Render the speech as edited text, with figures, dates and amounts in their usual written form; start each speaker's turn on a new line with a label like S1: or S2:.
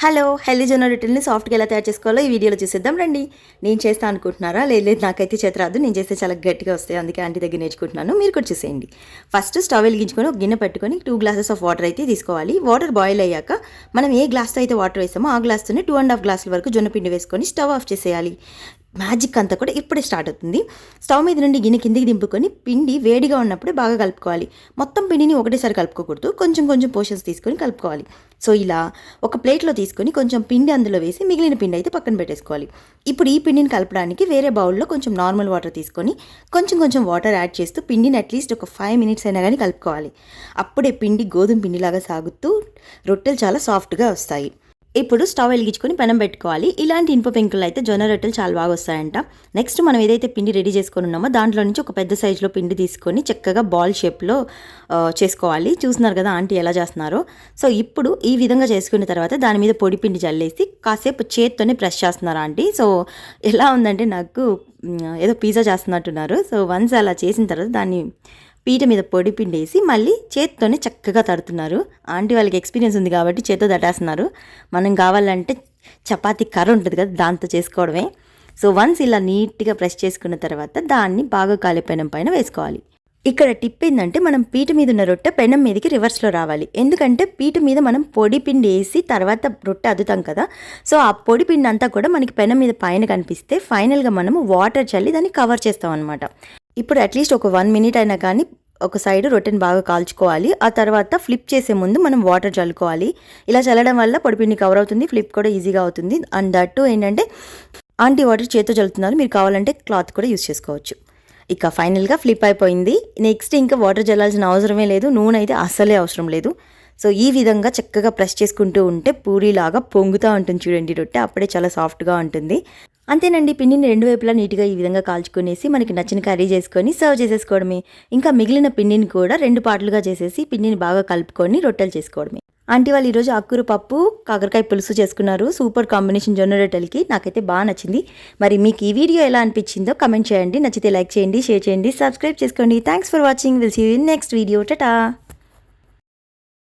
S1: Hello healthy జొన్న రొట్టెల్ని సాఫ్ట్గా ఎలా తయారు చేసుకోవాలో ఈ వీడియోలో చూసేద్దాం రండి. నేను చేస్తా అనుకుంటున్నారా? లేదు నాకైతే చేత రాదు. నేను చేస్తే చాలా గట్టిగా వస్తాయి, అందుకే ఆంటీ దగ్గర నేర్చుకుంటున్నాను. మీరు కూడా చూసేయండి. ఫస్ట్ స్టవ్ వెలిగించుకొని ఒక గిన్నె పెట్టుకొని 2 గ్లాసెస్ ఆఫ్ వాటర్ అయితే తీసుకోవాలి. వాటర్ బాయిల్ అయ్యాక మనం ఏ గ్లాస్తో అయితే వాటర్ వేసామో ఆ గ్లాస్తోనే 2.5 గ్లాసుల వరకు జొన్న పిండి వేసుకొని స్టవ్ ఆఫ్ చేసేయాలి. మ్యాజిక్ అంతా కూడా ఇప్పుడే స్టార్ట్ అవుతుంది. స్టవ్ మీద నుండి గిన్నె కిందికి దింపుకొని పిండి వేడిగా ఉన్నప్పుడే బాగా కలుపుకోవాలి. మొత్తం పిండిని ఒకటేసారి కలుపుకోకూడదు, కొంచెం కొంచెం పోర్షన్స్ తీసుకొని కలుపుకోవాలి. సో ఇలా ఒక ప్లేట్లో తీసుకొని కొంచెం పిండి అందులో వేసి మిగిలిన పిండి అయితే పక్కన పెట్టేసుకోవాలి. ఇప్పుడు ఈ పిండిని కలపడానికి వేరే బౌల్లో కొంచెం నార్మల్ వాటర్ తీసుకొని కొంచెం కొంచెం వాటర్ యాడ్ చేస్తూ పిండిని అట్లీస్ట్ ఒక 5 మినిట్స్ అయినా కానీ కలుపుకోవాలి. అప్పుడే పిండి గోధుమ పిండిలాగా సాగుతూ రొట్టెలు చాలా సాఫ్ట్గా వస్తాయి. ఇప్పుడు స్టవ్ వెలిగించుకొని పెనం పెట్టుకోవాలి. ఇలాంటి ఇనుప పెంకులు అయితే జొన్న రొట్టెలు చాలా బాగా వస్తాయంట. నెక్స్ట్ మనం ఏదైతే పిండి రెడీ చేసుకొని ఉన్నామో దాంట్లో నుంచి ఒక పెద్ద సైజులో పిండి తీసుకొని చక్కగా బాల్ షేప్లో చేసుకోవాలి. చూస్తున్నారు కదా ఆంటీ ఎలా చేస్తున్నారో. సో ఇప్పుడు ఈ విధంగా చేసుకున్న తర్వాత దాని మీద పొడి పిండి చల్లేసి కాసేపు చేత్తోనే ప్రెస్ చేస్తున్నారు ఆంటీ. సో ఎలా ఉందంటే నాకు ఏదో పిజ్జా చేస్తున్నట్టున్నారు. సో వన్స్ అలా చేసిన తర్వాత దాన్ని పీట మీద పొడి పిండి వేసి మళ్ళీ చేత్తోనే చక్కగా తడుతున్నారు. ఆంటీ వాళ్ళకి ఎక్స్పీరియన్స్ ఉంది కాబట్టి చేత్తో తట్టేస్తున్నారు. మనం కావాలంటే చపాతీ కర్ర ఉంటుంది కదా, దాంతో చేసుకోవడమే. సో వన్స్ ఇలా నీట్గా ప్రెస్ చేసుకున్న తర్వాత దాన్ని బాగా కాలే పెనం పైన వేసుకోవాలి. ఇక్కడ టిప్ ఏంటంటే మనం పీట మీద ఉన్న రొట్టె పెనం మీదకి రివర్స్లో రావాలి. ఎందుకంటే పీట మీద మనం పొడి పిండి వేసి తర్వాత రొట్టె అద్దుతాం కదా. సో ఆ పొడి పిండి అంతా కూడా మనకి పెనం మీద పైన కనిపిస్తే ఫైనల్గా మనము వాటర్ చల్లి దాన్ని కవర్ చేస్తాం అనమాట. ఇప్పుడు అట్లీస్ట్ ఒక 1 మినిట్ అయినా కానీ ఒక సైడ్ రొట్టెని బాగా కాల్చుకోవాలి. ఆ తర్వాత ఫ్లిప్ చేసే ముందు మనం వాటర్ చల్లుకోవాలి. ఇలా చల్లడం వల్ల పొడిపిండి కవర్ అవుతుంది, ఫ్లిప్ కూడా ఈజీగా అవుతుంది. అండ్ దట్టు ఏంటంటే ఆంటీ వాటర్ చేతితో చల్లుతున్నారు, మీరు కావాలంటే క్లాత్ కూడా యూస్ చేసుకోవచ్చు. ఇక ఫైనల్గా ఫ్లిప్ అయిపోయింది. నెక్స్ట్ ఇంకా వాటర్ చల్లాల్సిన అవసరమే లేదు, నూనె అయితే అస్సలే అవసరం లేదు. సో ఈ విధంగా చక్కగా ప్రెస్ చేసుకుంటూ ఉంటే పూరీలాగా పొంగుతూ ఉంటుంది చూడండి రొట్టె, అప్పుడే చాలా సాఫ్ట్గా ఉంటుంది. అంతేనండి, పిండిని 2 వైపులా నీట్గా ఈ విధంగా కాల్చుకునేసి మనకి నచ్చిన కర్రీ చేసుకొని సర్వ్ చేసేసుకోవడమే. ఇంకా మిగిలిన పిండిని కూడా 2 పార్ట్లుగా చేసేసి పిండిని బాగా కలుపుకొని రొట్టెలు చేసుకోవడమే. ఆంటీ వాళ్ళు ఈరోజు ఆకుకూర పప్పు కాకరకాయ పులుసు చేసుకున్నారు. సూపర్ కాంబినేషన్ జొన్న రొట్టెలకి, నాకైతే బాగా నచ్చింది. మరి మీకు ఈ వీడియో ఎలా అనిపించిందో కమెంట్ చేయండి. నచ్చితే లైక్ చేయండి, షేర్ చేయండి, సబ్స్క్రైబ్ చేసుకోండి. Thanks for watching. Will see you in next video. Tata.